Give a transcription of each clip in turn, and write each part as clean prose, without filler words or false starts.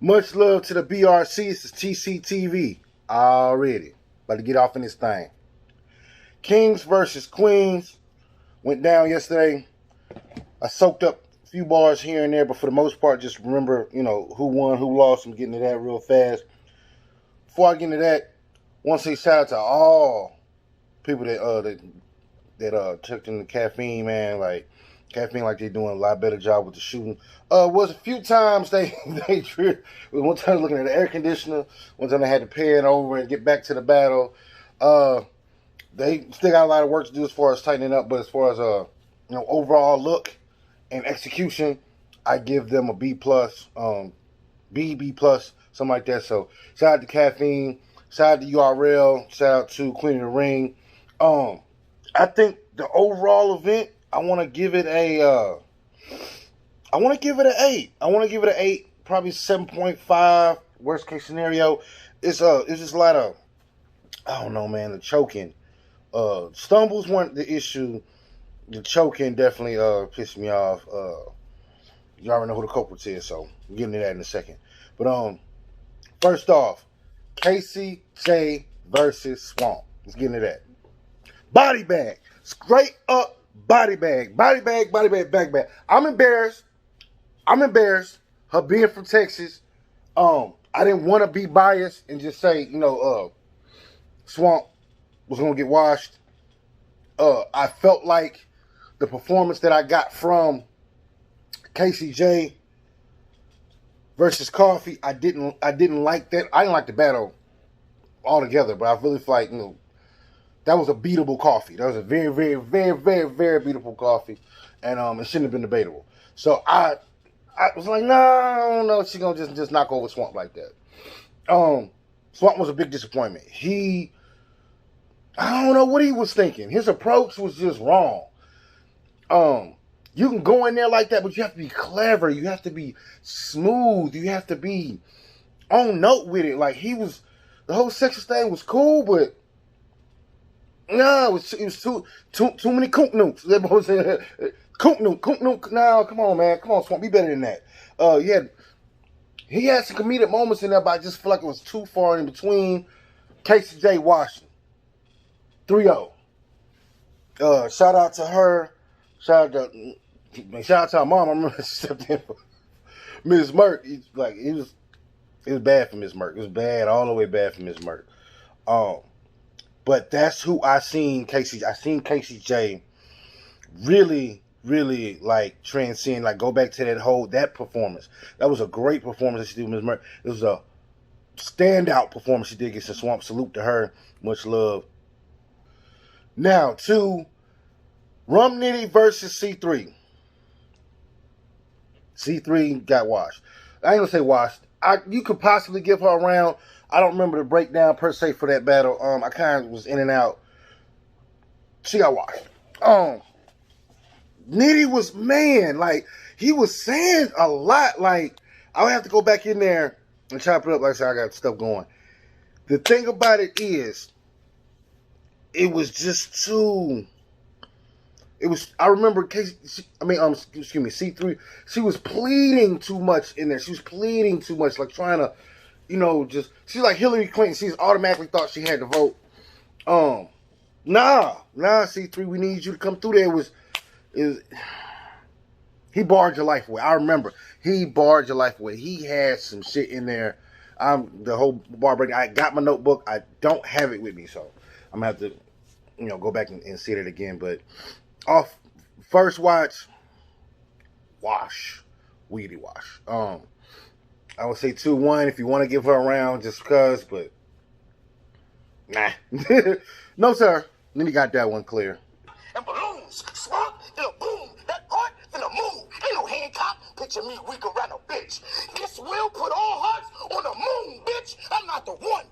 Much love to the BRC. It's TCTV already. About to get off in this thing. Kings versus Queens went down yesterday. I soaked up a few bars here and there, but for the most part, just remember, who won, who lost. I'm getting to that real fast. Before I get into that, I want to say shout out to all people that took in the caffeine, man. Like caffeine, like they're doing a lot better job with the shooting. Was a few times they tripped. One time looking at the air conditioner. One time they had to pay it over and get back to the battle. They still got a lot of work to do as far as tightening up, but as far as overall look and execution, I give them a B plus, B plus, something like that. So shout out to Caffeine, shout out to URL, shout out to Queen of the Ring. I think the overall event, I want to give it a I want to give it an 8. I want to give it an 8, probably 7.5. Worst case scenario, it's just a lot of, I don't know, man. The choking, stumbles weren't the issue. The choking definitely pissed me off. You already know who the culprit is, so we'll get into that in a second. But first off, Casey J versus Swamp. Let's get into that. Body bag, straight up body bag, body bag, body bag, back bag. I'm embarrassed. Her being from Texas. I didn't want to be biased and just say, Swamp was gonna get washed. I felt like the performance that I got from Casey J versus Coffee, I didn't like that. I didn't like the battle altogether, but I really feel like that was a beatable Coffee. That was a very, very, very, very, very beatable Coffee, and it shouldn't have been debatable. So I was like, no, she's gonna just knock over Swamp like that. Swamp was a big disappointment. I don't know what he was thinking. His approach was just wrong. You can go in there like that, but you have to be clever. You have to be smooth. You have to be on note with it. Like the whole sexist thing was cool, but no, it was too many kook nukes. Kook nuke. No, come on, man. Come on, Swamp. Be better than that. He had some comedic moments in there, but I just feel like it was too far in between. Casey J Washington. 3-0. Shout out to her. Shout out to her mom. I remember she stepped in for Ms. Merck. It was bad for Ms. Merck. It was bad, all the way bad for Ms. Merck. But that's who I seen Casey J really, really transcend, go back to that performance. That was a great performance that she did with Ms. Merck. It was a standout performance she did against the Swamp. Salute to her. Much love. Now to Rum Nitty versus C3. C3 got washed. I ain't gonna say washed. You could possibly give her a round. I don't remember the breakdown per se for that battle. I kind of was in and out. She got washed. Nitty was, he was saying a lot. I would have to go back in there and chop it up. Like I said, I got stuff going. The thing about it is, it was just too. I remember C3. She was pleading too much in there. She was pleading too much, trying to, she's like Hillary Clinton. She's automatically thought she had to vote. Nah, C3. We need you to come through there. He barred your life away. I remember he barred your life away. He had some shit in there. The whole bar break. I got my notebook. I don't have it with me, so I'm gonna have to, go back and see it again. But off first watch, weedy wash. I would say 2-1 if you want to give her a round, just because. But nah, no sir. Then he got that one clear. And balloons, Swamp, then a boom, that part, then a move. Ain't no Hancock, picture me weak around a bitch. This will put all hearts on the moon, bitch. I'm not the one.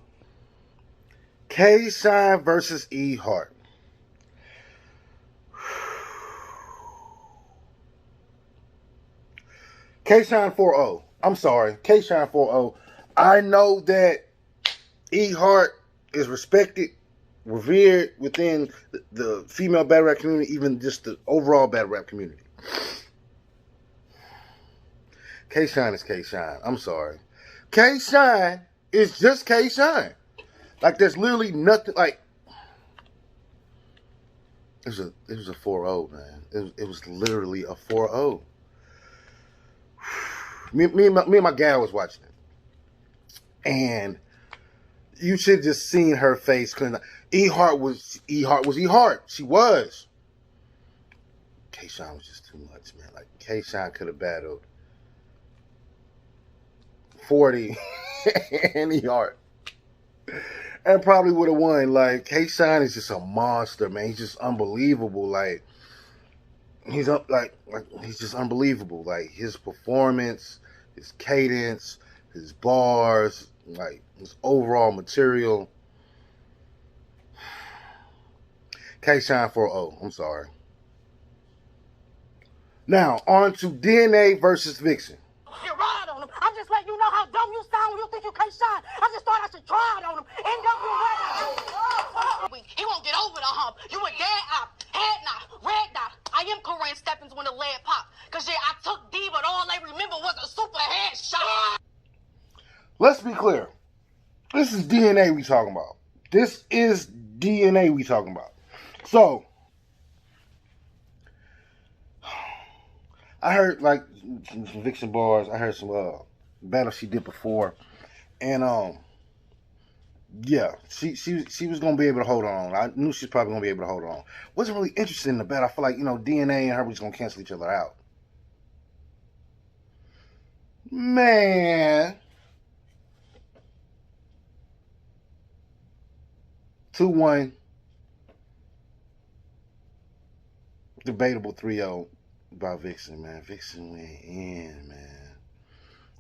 K-Shine versus E Hart. K-Shine 4-0. I'm sorry. K-Shine 4-0. I know that E Hart is respected, revered within the female battle rap community, even just the overall battle rap community. K-Shine is K-Shine. I'm sorry. K Shine is just K Shine. Like there's literally nothing like. It was a 4-0, man. It was literally a 4-0. Me and my gal was watching it, and you should have just seen her face. Cause E-Heart was E-Heart. She was. K-Shine was just too much, man. Like K-Shine could have battled 40 and E-Heart, and probably would have won. Like K-Shine is just a monster, man. He's just unbelievable. Like he's just unbelievable. Like his performance, his cadence, his bars, like his overall material. K-Shine 4-0. I'm sorry. Now on to DNA versus Vixen. You ride on him. I'm just letting you know how dumb you sound when you think you can't shine. I just thought I should try it on him. NWA. He won't get over the hump. You a dead op, head knot, red dot. I am Corinne Steppins when the lead pop. Cause yeah, I took D, but all they remember was a super headshot. Let's be clear. This is DNA we talking about. This is DNA we talking about. So I heard like some Vixen bars. I heard some battles she did before, and yeah, she was gonna be able to hold on. I knew she was probably gonna be able to hold on. Wasn't really interested in the battle. I feel like DNA and her were just gonna cancel each other out. Man, 2-1, debatable 3-0. About Vixen, man. Vixen went in, man.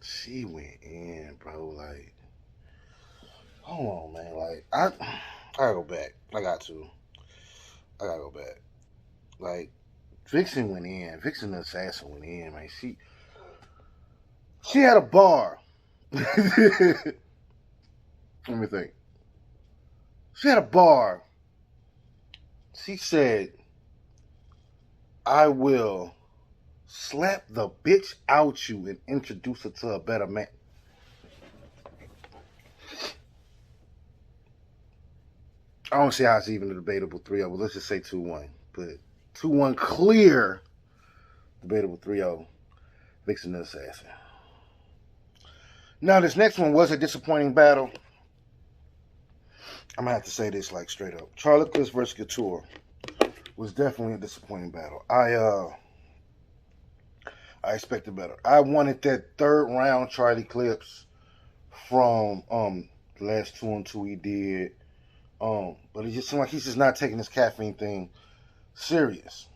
She went in, bro. Like, hold on, man. Like, I gotta go back. I gotta go back. Like, Vixen went in. Vixen the Assassin went in, man. She had a bar. Let me think. She had a bar. She said, I will slap the bitch out you and introduce her to a better man. I don't see how it's even a debatable 3-0, but let's just say 2-1. But 2-1 clear, debatable 3-0, Vixen the Assassin. Now, this next one was a disappointing battle. I'm going to have to say this like straight up. Charlie Clips versus Qotr was definitely a disappointing battle. I expected better. I wanted that third round Charlie Clips from the last 2-on-2 he did. But it just seemed like he's just not taking this caffeine thing serious.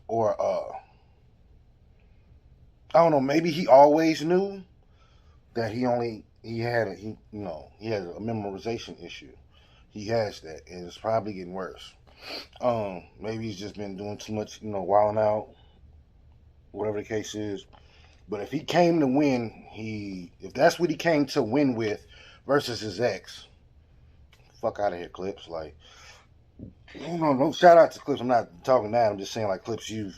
Or I don't know, maybe he always knew that he had a memorization issue. He has that, and it's probably getting worse. Maybe he's just been doing too much, wilding out, whatever the case is. But if he came to win, if that's what he came to win with versus his ex, fuck out of here, Clips. Like, no shout out to Clips. I'm not talking that. I'm just saying, like, Clips, you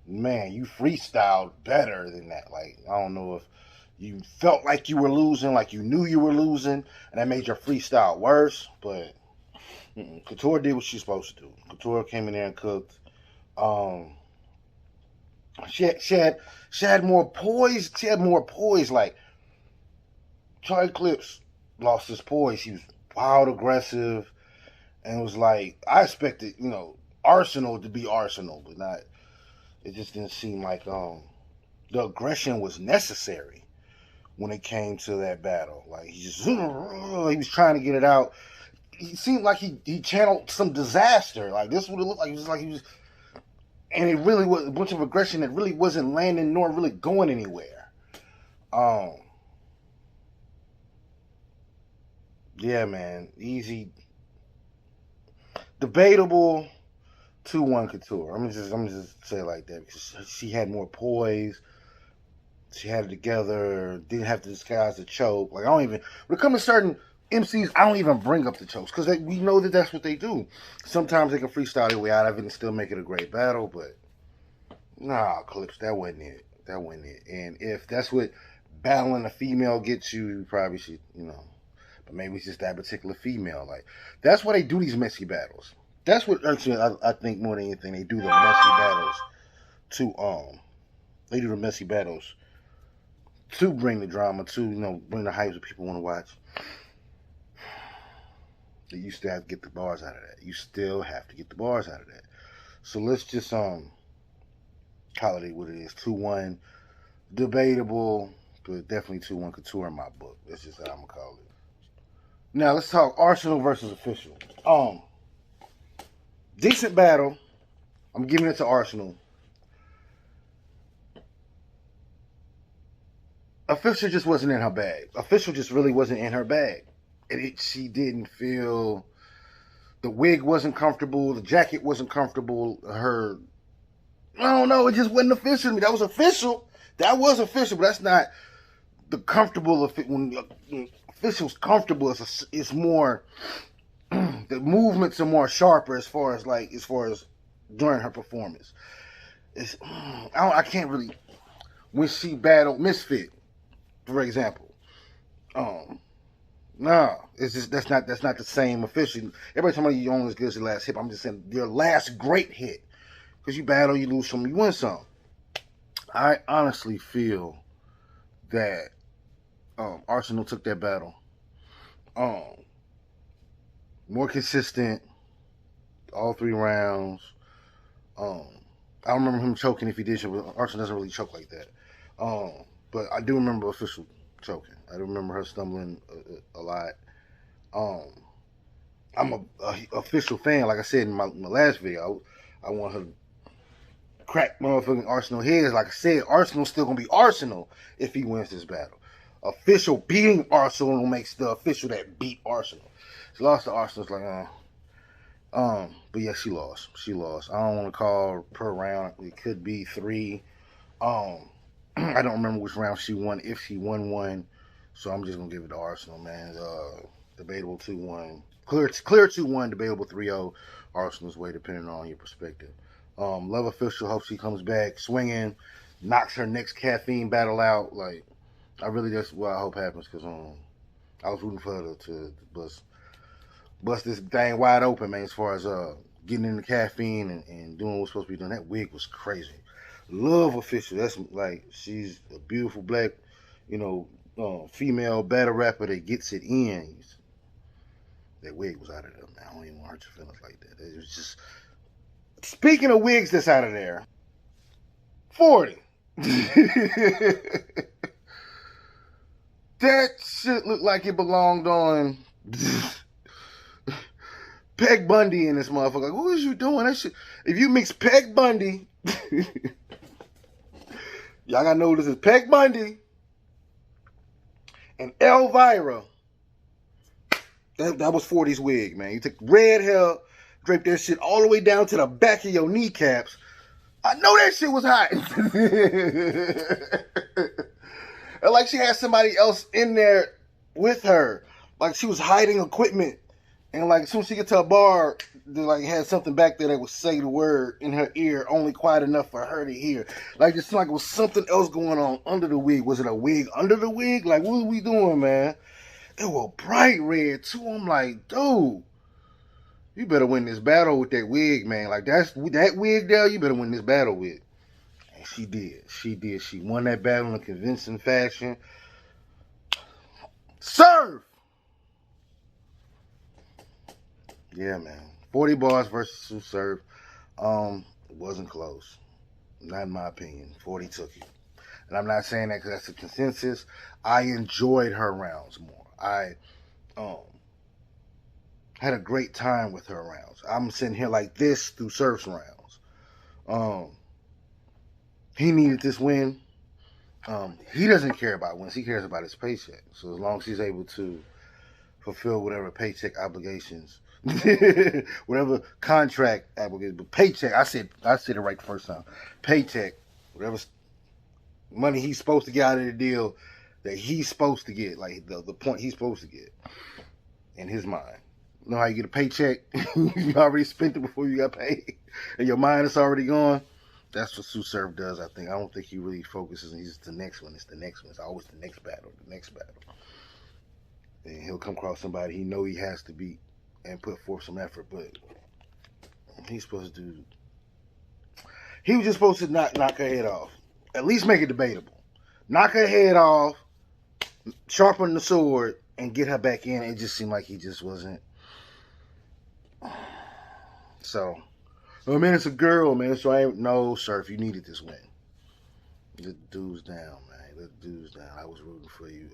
freestyled better than that. Like, I don't know if you felt like you were losing, like you knew you were losing, and that made your freestyle worse, but Qotr did what she's supposed to do. Qotr came in there and cooked. She had more poise. She had more poise. Like, Charlie Clips lost his poise. He was wild aggressive, and it was like, I expected, Arsenal to be Arsenal, but not. It just didn't seem like the aggression was necessary when it came to that battle. Like, he was trying to get it out. He seemed like he channeled some disaster. Like, this would have looked like he was, and it really was a bunch of aggression that really wasn't landing nor really going anywhere. Yeah, man, easy, debatable 2-1 Qotr. I'm just say it like that because she had more poise. She had it together. Didn't have to disguise the choke. Like, when it comes to certain MCs, I don't even bring up the chokes because we know that that's what they do. Sometimes they can freestyle their way out of it and still make it a great battle, but nah, Clips, that wasn't it. And if that's what battling a female gets you, you probably should, you know. But maybe it's just that particular female. Like, that's why they do these messy battles. That's what actually I think more than anything they do the messy battles they do the messy battles to bring the drama, to, you know, bring the hype that people want to watch. You still have to get the bars out of that. You still have to get the bars out of that. So let's just call it what it is. 2-1, debatable, but definitely 2-1 Qotr in my book. That's just how I'm gonna call it. Now let's talk Arsenal versus Official. Decent battle. I'm giving it to Arsenal. Official just wasn't in her bag. Official just really wasn't in her bag. She didn't feel, the wig wasn't comfortable, the jacket wasn't comfortable, I don't know, it just wasn't official to me. That was official, but that's not the comfortable of it. When official's comfortable, it's more, the movements are more sharper as far as during her performance. I can't really, when she battled Misfit, for example, no, it's just that's not the same official. Everybody talking about you only as good as your last hit. I'm just saying your last great hit, because you battle, you lose some, you win some. I honestly feel that Arsenal took that battle more consistent all 3 rounds. I don't remember him choking. If he did, Arsenal doesn't really choke like that. But I do remember Official choking. I do remember her stumbling a lot. I'm a Official fan. Like I said in my last video, I want her to crack motherfucking Arsenal heads. Like I said, Arsenal's still gonna be Arsenal if he wins this battle. Official beating Arsenal makes the Official that beat Arsenal. She lost to Arsenal. It's like, but yeah, she lost. She lost. I don't want to call per round. It could be 3. I don't remember which round she won, if she won one. So I'm just gonna give it to Arsenal, man. Debatable 2-1, clear 2-1, debatable 3-0. Arsenal's way, depending on your perspective. Love Official. Hope she comes back swinging, knocks her next caffeine battle out. Like, I really, that's what I hope happens, because I was rooting for her to bust this thing wide open, man. As far as getting in the caffeine and doing what's supposed to be done. That wig was crazy. Love Official. That's like, she's a beautiful black, female battle rapper that gets it in. That wig was out of there, man. I don't even want to hurt your feelings like that. It was just, speaking of wigs that's out of there, 40. That shit looked like it belonged on Peg Bundy in this motherfucker. Like, what is you doing? That shit. If you mix Peg Bundy, y'all gotta know this is Peg Bundy and Elvira. That was 40's wig, man. You took red hair, draped that shit all the way down to the back of your kneecaps. I know that shit was hot. And like she had somebody else in there with her. Like she was hiding equipment. And like as soon as she get to a bar, they like had something back there that would say the word in her ear, only quiet enough for her to hear. Like it seemed like it was something else going on under the wig. Was it a wig under the wig? Like, what are we doing, man? It was bright red too. I'm like, dude, you better win this battle with that wig, man. Like that wig there, you better win this battle with. And she did. She did. She won that battle in a convincing fashion. Serve! Yeah, man. 40 bars versus 2 serve. It wasn't close. Not in my opinion. 40 took it. And I'm not saying that because that's a consensus. I enjoyed her rounds more. I had a great time with her rounds. I'm sitting here like this through Surf's rounds. He needed this win. He doesn't care about wins. He cares about his paycheck. So as long as he's able to fulfill whatever paycheck obligations, whatever contract obligations, but paycheck, I said it right the first time. Paycheck, whatever money he's supposed to get out of the deal that he's supposed to get, like the point he's supposed to get in his mind. You know how you get a paycheck? You already spent it before you got paid, and your mind is already gone. That's what Sue Surf does, I think. I don't think he really focuses. He's the next one. It's the next one. It's always the next battle. The next battle. And he'll come across somebody he know he has to beat and put forth some effort. But he's supposed to do. He was just supposed to knock her head off. At least make it debatable. Knock her head off, sharpen the sword, and get her back in. It just seemed like he just wasn't. So, oh man, it's a girl, man. So I ain't no Surf. You needed this win. Let the dudes down, man. Let the dudes down. I was rooting for you.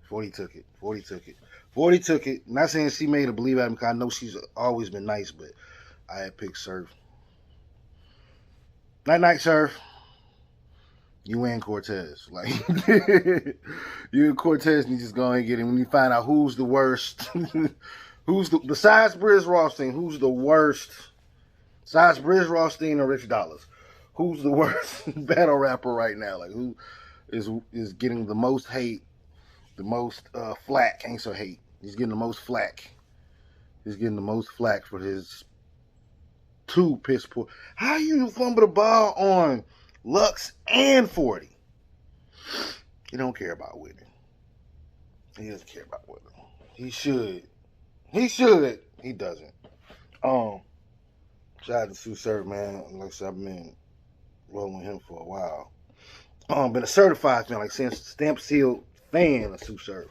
40 took it. 40 took it. 40 took it. Not saying she made her believe at him, because I know she's always been nice, but I had picked Surf. Night, Surf. You and Cortez. Like, you and Cortez need to just go ahead and get him. When you find out who's the worst, besides Briz Rothstein, who's the worst, besides Briz Rothstein or Rich Dollars, who's the worst battle rapper right now? Like, who is getting the most hate, the most flack? Ain't so hate. He's getting the most flack. He's getting the most flack for his two piss poor. How you fumble the ball on Lux and 40? He don't care about winning. He doesn't care about winning. He should. He should. He doesn't. Shout out to Sue Surf, man. Like I said, I've been rolling with him for a while. Been a certified fan, like since stamp sealed fan of Sue Surf.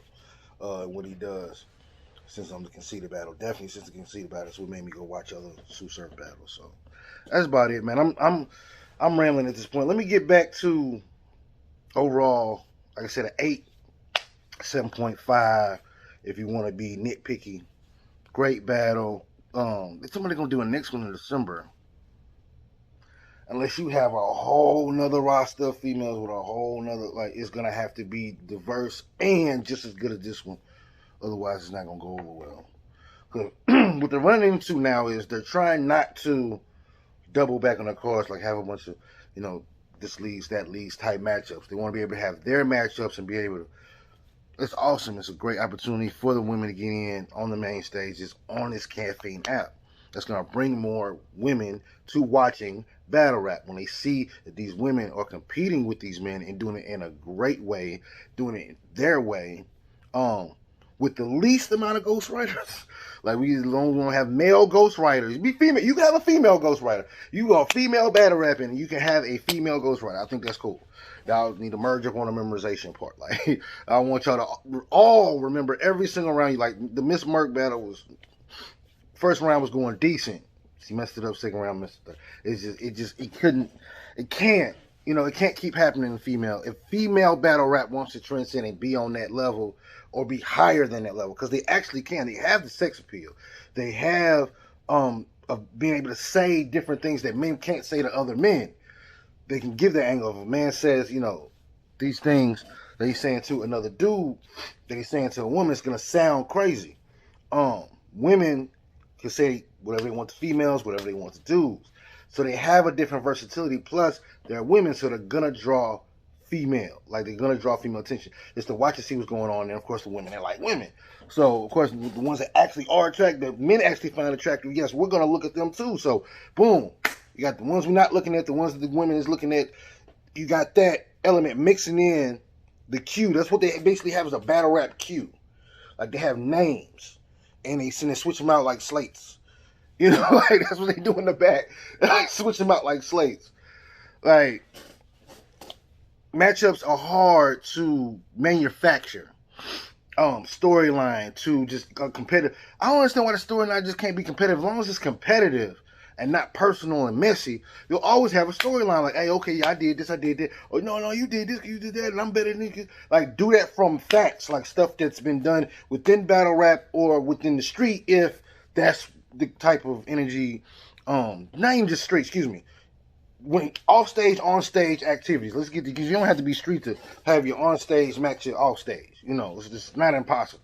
What he does since I'm the conceded battle. Definitely since the conceded battle. That's what made me go watch other Sue Surf battles. So that's about it, man. I'm rambling at this point. Let me get back to overall, like I said, an 8, 7.5 if you want to be nitpicky. Great battle. Somebody gonna do a next one in December. Unless you have a whole nother roster of females with a whole nother, like, it's gonna have to be diverse and just as good as this one. Otherwise, it's not gonna go over well. Because what they're running into now is they're trying not to double back on their cards, like have a bunch of, this leads, that leads type matchups. They want to be able to have their matchups and be able to. It's awesome. It's a great opportunity for the women to get in on the main stages on this Caffeine app. That's going to bring more women to watching battle rap. When they see that these women are competing with these men and doing it in a great way, doing it their way, with the least amount of ghostwriters. Like, we don't want to have male ghostwriters. Be female. You can have a female ghostwriter. You go female battle rapping, and you can have a female ghostwriter. I think that's cool. Y'all need to merge up on the memorization part. Like, I want y'all to all remember every single round. Like, the Miss Merck battle was, first round was going decent. She messed it up. Second round messed it up. It can't keep happening in female. If female battle rap wants to transcend and be on that level or be higher than that level, because they actually can. They have the sex appeal. They have of being able to say different things that men can't say to other men. They can give the angle. If a man says, these things that he's saying to another dude, that he's saying to a woman, it's gonna sound crazy. Women can say whatever they want to females, whatever they want to dudes. So they have a different versatility. Plus, they're women, so they're gonna draw female. Like, they're gonna draw female attention. It's to watch and see what's going on. And of course, the women, they're like women. So of course, the ones that actually are attractive, that men actually find attractive, yes, we're gonna look at them too. So boom. You got the ones we're not looking at, the ones that the women is looking at. You got that element mixing in the queue. That's what they basically have, is a battle rap queue. Like, they have names, and they switch them out like slates. Like, that's what they do in the back. Like, switch them out like slates. Like, matchups are hard to manufacture. Storyline to just competitive. I don't understand why the storyline just can't be competitive. As long as it's competitive and not personal and messy, you'll always have a storyline. Like, hey, okay, yeah, I did this, I did that. Oh, no, you did this, you did that, and I'm better than you. Like, do that from facts, like stuff that's been done within battle rap or within the street, if that's the type of energy. Not even just street, excuse me. When off stage, on stage activities. Let's get because you don't have to be street to have your on stage match your off stage. It's just not impossible.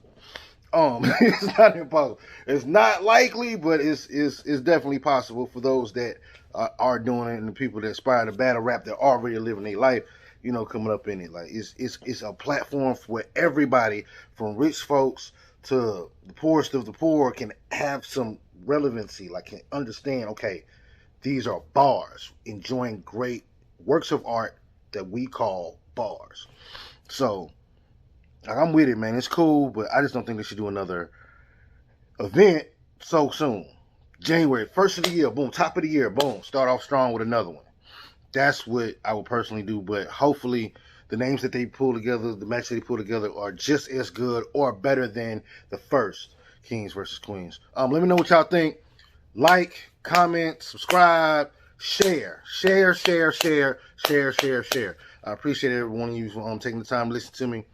It's not impossible. It's not likely, but it's definitely possible for those that are doing it and the people that aspire to battle rap that already living their life. Coming up in it. Like, it's a platform where everybody, from rich folks to the poorest of the poor, can have some relevancy. Like, can understand. Okay, These are bars, enjoying great works of art that we call bars. So, I'm with it, man. It's cool, but I just don't think they should do another event so soon. January, first of the year, boom, top of the year, boom, start off strong with another one. That's what I would personally do, but hopefully the names that they pull together, the matches they pull together are just as good or better than the first Kings versus Queens. Let me know what y'all think. Like, comment, subscribe, share. I appreciate every one of you taking the time to listen to me.